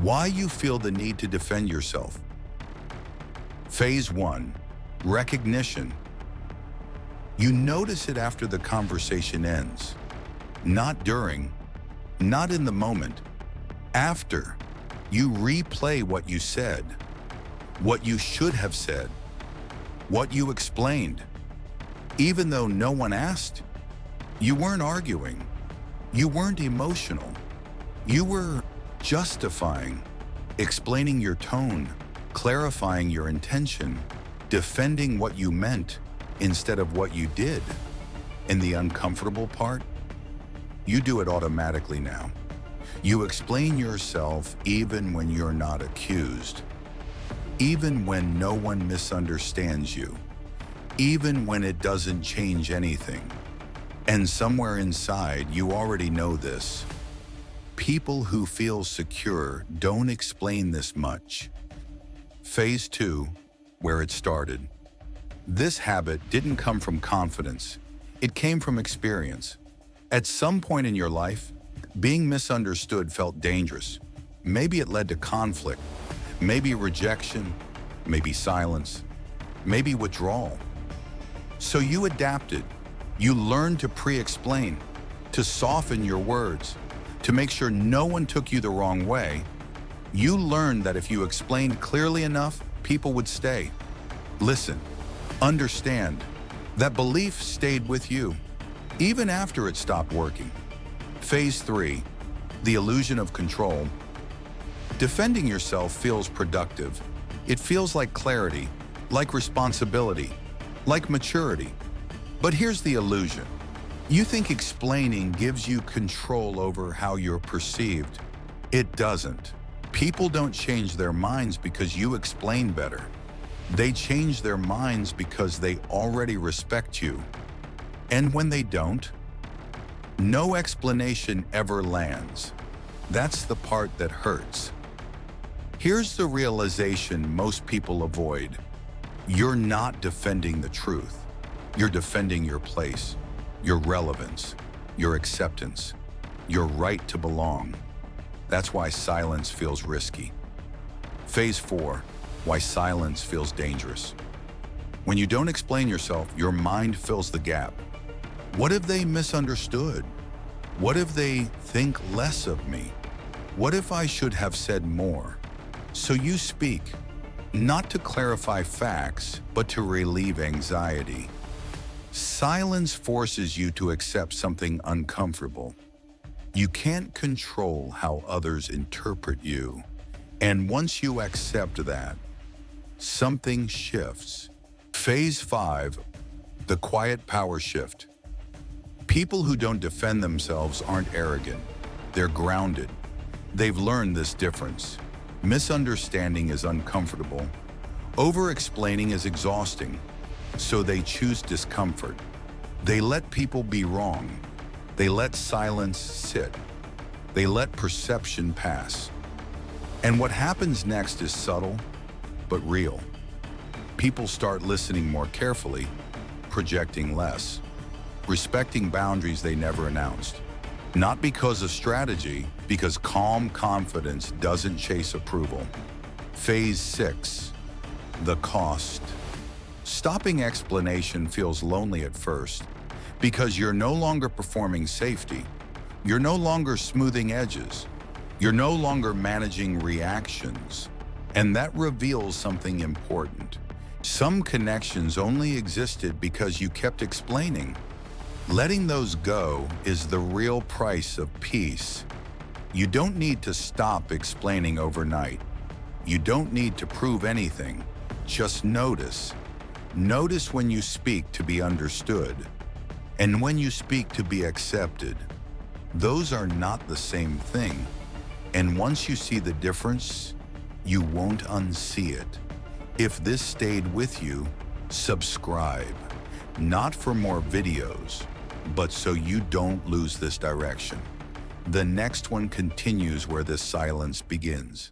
Why you feel the need to defend yourself. Phase 1, recognition. You notice it after the conversation ends. Not during, not in the moment. After, you replay what you said, what you should have said, what you explained. Even though no one asked, you weren't arguing, you weren't emotional. You were justifying, explaining your tone, clarifying your intention, defending what you meant instead of what you did. And the uncomfortable part? You do it automatically now. You explain yourself even when you're not accused, even when no one misunderstands you, even when it doesn't change anything. And somewhere inside, you already know this. People who feel secure don't explain this much. Phase 2, where it started. This habit didn't come from confidence. It came from experience. At some point in your life, being misunderstood felt dangerous. Maybe it led to conflict, maybe rejection, maybe silence, maybe withdrawal. So you adapted. You learned to pre-explain, to soften your words, to make sure no one took you the wrong way. You learned that if you explained clearly enough, people would stay. Listen, understand. That belief stayed with you, even after it stopped working. Phase 3, the illusion of control. Defending yourself feels productive. It feels like clarity, like responsibility, like maturity. But here's the illusion. You think explaining gives you control over how you're perceived. It doesn't. People don't change their minds because you explain better. They change their minds because they already respect you. And when they don't, no explanation ever lands. That's the part that hurts. Here's the realization most people avoid. You're not defending the truth. You're defending your place, your relevance, your acceptance, your right to belong. That's why silence feels risky. Phase 4, why silence feels dangerous. When you don't explain yourself, your mind fills the gap. What if they misunderstood? What if they think less of me? What if I should have said more? So you speak, not to clarify facts, but to relieve anxiety. Silence forces you to accept something uncomfortable. You can't control how others interpret you. And once you accept that, something shifts. Phase 5, the quiet power shift. People who don't defend themselves aren't arrogant. They're grounded. They've learned this difference. Misunderstanding is uncomfortable. Over-explaining is exhausting. So they choose discomfort. They let people be wrong. They let silence sit. They let perception pass. And what happens next is subtle, but real. People start listening more carefully, projecting less, respecting boundaries they never announced. Not because of strategy, because calm confidence doesn't chase approval. Phase 6, the cost. Stopping explanation feels lonely at first because you're no longer performing safety. You're no longer smoothing edges. You're no longer managing reactions. And that reveals something important. Some connections only existed because you kept explaining. Letting those go is the real price of peace. You don't need to stop explaining overnight. You don't need to prove anything. Just notice. Notice when you speak to be understood, and when you speak to be accepted. Those are not the same thing. And once you see the difference, you won't unsee it. If this stayed with you, subscribe. Not for more videos, but so you don't lose this direction. The next one continues where this silence begins.